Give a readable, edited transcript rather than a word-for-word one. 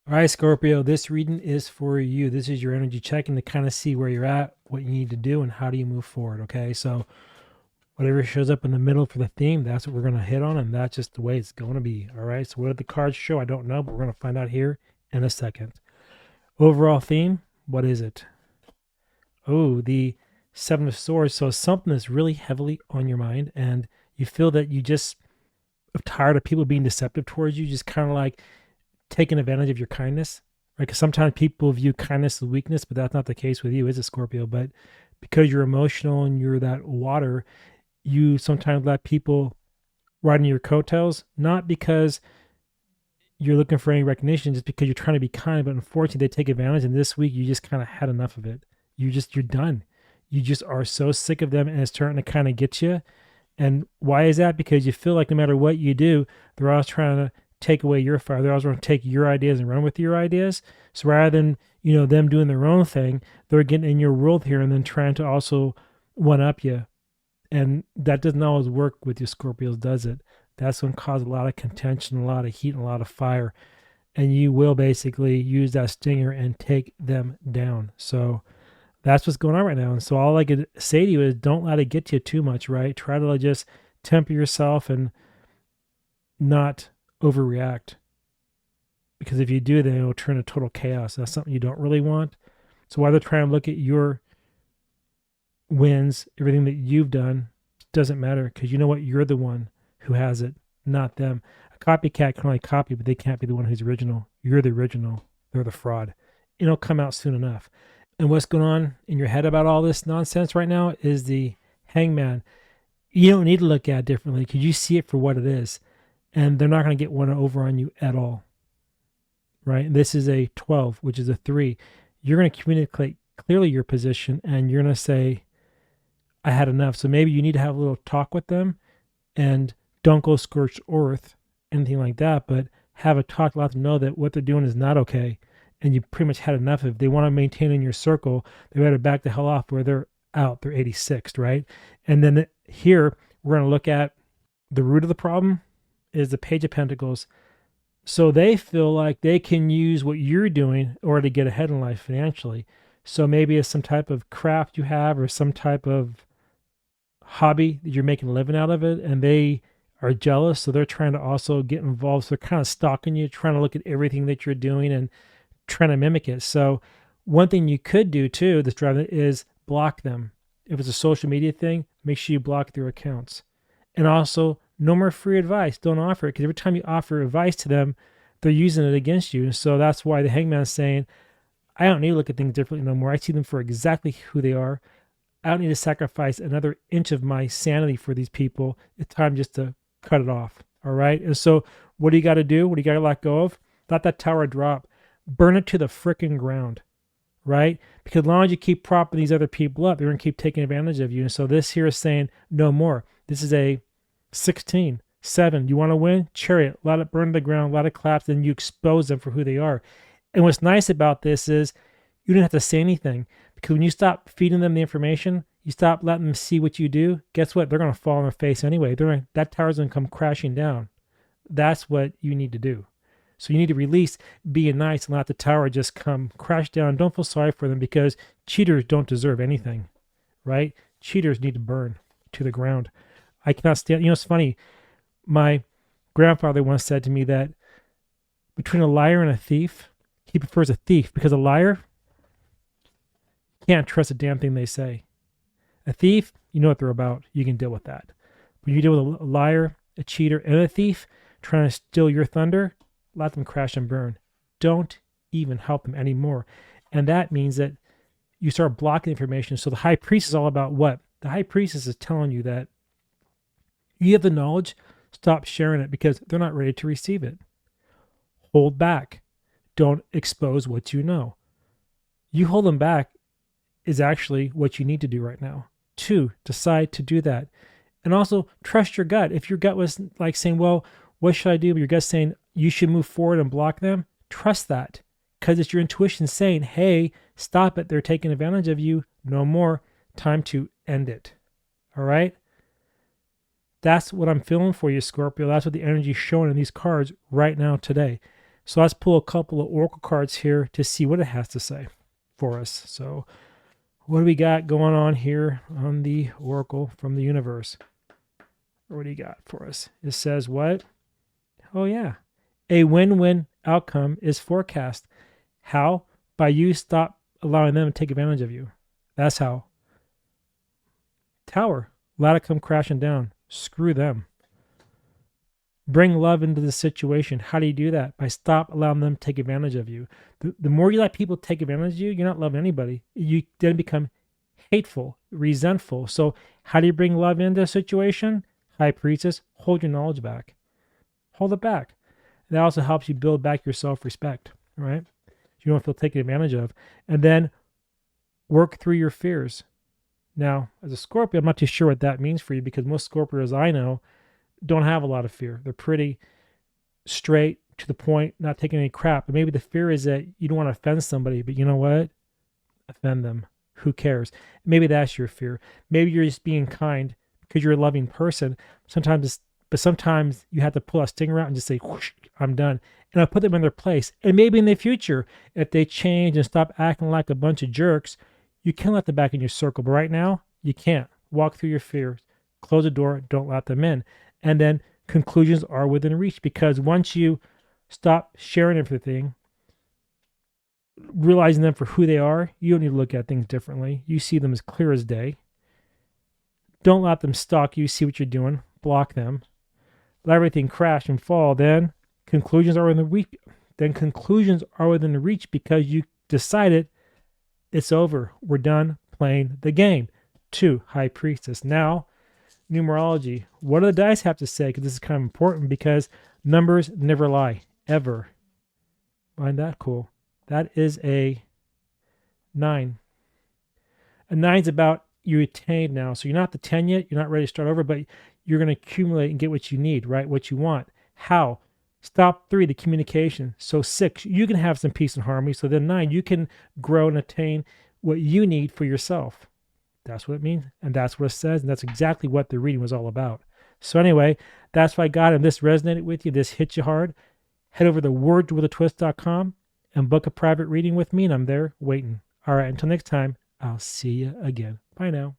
All right, Scorpio, this reading is for you. This is your energy checking to kind of see where you're at, what you need to do, and how do you move forward. Okay, so whatever shows up in the middle for the theme, that's what we're going to hit on, and that's just the way it's going to be. All right, so what did the cards show? I don't know, but we're going to find out here in a second. Overall theme, what is it? Oh, the Seven of Swords. So something that's really heavily on your mind, and you feel that you just are tired of people being deceptive towards you, just kind of like taking advantage of your kindness, right? Because sometimes people view kindness as weakness, but that's not the case with you, is it, Scorpio? But because you're emotional and you're that water, you sometimes let people ride in your coattails, not because you're looking for any recognition, just because you're trying to be kind. But unfortunately, they take advantage. And this week, you just kind of had enough of it. You're done. You just are so sick of them, and it's starting to kind of get you. And why is that? Because you feel like no matter what you do, they're always trying to take away your fire. They're always going to take your ideas and run with your ideas. So rather than, them doing their own thing, they're getting in your world here and then trying to also one up you. And that doesn't always work with your Scorpios, does it? That's going to cause a lot of contention, a lot of heat, and a lot of fire. And you will basically use that stinger and take them down. So that's what's going on right now. And so all I could say to you is don't let it get to you too much, right? Try to just temper yourself and not overreact. Because if you do, then it'll turn to total chaos. That's something you don't really want. So while they're trying to look at your wins, everything that you've done, doesn't matter, because you know what? You're the one who has it, not them. A copycat can only copy, but they can't be the one who's original. You're the original. They're the fraud. It'll come out soon enough. And what's going on in your head about all this nonsense right now is the Hangman. You don't need to look at it differently because you see it for what it is. And they're not going to get one over on you at all. Right? This is a 12, which is a 3. You're going to communicate clearly your position, and you're going to say, I had enough. So maybe you need to have a little talk with them, and don't go scorched earth, anything like that, but have a talk, let them know that what they're doing is not okay. And you pretty much had enough. If they want to maintain in your circle, they better back the hell off where they're out. They're 86th, right? And then here, we're going to look at the root of the problem is the Page of Pentacles. So they feel like they can use what you're doing in order to get ahead in life financially. So maybe it's some type of craft you have or some type of hobby that you're making a living out of it, and they are jealous. So they're trying to also get involved. So they're kind of stalking you, trying to look at everything that you're doing and trying to mimic it. So one thing you could do too, this driving is block them. If it's a social media thing, make sure you block their accounts. And also, no more free advice. Don't offer it, because every time you offer advice to them, they're using it against you. So that's why the Hangman is saying, I don't need to look at things differently no more. I see them for exactly who they are. I don't need to sacrifice another inch of my sanity for these people. It's time just to cut it off. All right. And so what do you got to do? What do you got to let go of? Let that tower drop. Burn it to the freaking ground. Right? Because as long as you keep propping these other people up, they're going to keep taking advantage of you. And so this here is saying no more. This is a 16, 7. You want to win? Chariot. Let it burn to the ground. Let it collapse. Then you expose them for who they are. And what's nice about this is you don't have to say anything, because when you stop feeding them the information, you stop letting them see what you do, guess what? They're going to fall on their face anyway. That tower's going to come crashing down. That's what you need to do. So you need to release being nice and let the tower just come crash down. Don't feel sorry for them, because cheaters don't deserve anything, right? Cheaters need to burn to the ground. I cannot stand, it's funny. My grandfather once said to me that between a liar and a thief, he prefers a thief, because a liar can't trust a damn thing they say. A thief, you know what they're about. You can deal with that. When you deal with a liar, a cheater, and a thief trying to steal your thunder, let them crash and burn. Don't even help them anymore. And that means that you start blocking information. So the high priest is all about what? The high priestess is telling you that you have the knowledge, stop sharing it, because they're not ready to receive it. Hold back. Don't expose what you know. You hold them back is actually what you need to do right now. 2, decide to do that. And also trust your gut. If your gut was like saying, well, what should I do? But your gut's saying you should move forward and block them. Trust that, because it's your intuition saying, hey, stop it. They're taking advantage of you. No more. Time to end it. All right? That's what I'm feeling for you, Scorpio. That's what the energy is showing in these cards right now today. So let's pull a couple of oracle cards here to see what it has to say for us. So what do we got going on here on the oracle from the universe? What do you got for us? It says what? Oh, yeah. A win-win outcome is forecast. How? By you stop allowing them to take advantage of you. That's how. Tower. Let it come crashing down. Screw them. Bring love into the situation. How do you do that? By stop allowing them to take advantage of you. The more you let people take advantage of you, you're not loving anybody. You then become hateful, resentful. So how do you bring love into a situation? High Priestess, hold your knowledge back. Hold it back. That also helps you build back your self-respect, right? You don't feel taken advantage of. And then work through your fears. Now, as a Scorpio, I'm not too sure what that means for you, because most Scorpios I know don't have a lot of fear. They're pretty straight to the point, not taking any crap. But maybe the fear is that you don't want to offend somebody, but you know what? Offend them. Who cares? Maybe that's your fear. Maybe you're just being kind because you're a loving person. Sometimes you have to pull a stinger out and just say, whoosh, I'm done. And I'll put them in their place. And maybe in the future, if they change and stop acting like a bunch of jerks, you can let them back in your circle. But right now, you can't. Walk through your fears. Close the door. Don't let them in. And then conclusions are within reach, because once you stop sharing everything, realizing them for who they are, you don't need to look at things differently. You see them as clear as day. Don't let them stalk you. See what you're doing. Block them. Let everything crash and fall. Then conclusions are within reach. Because you decided it's over. We're done playing the game. 2, High Priestess. Now, numerology. What do the dice have to say? Because this is kind of important, because numbers never lie, ever. Find that cool. That is a 9. A 9's about you attained now. So you're not the 10 yet. You're not ready to start over, but you're going to accumulate and get what you need, right? What you want. How? Stop 3, the communication. So 6, you can have some peace and harmony. So then 9, you can grow and attain what you need for yourself. That's what it means, and that's what it says, and that's exactly what the reading was all about. So anyway, that's what I got, and this resonated with you, this hit you hard, head over to wordswithatwist.com and book a private reading with me, and I'm there waiting. All right, until next time, I'll see you again. Bye now.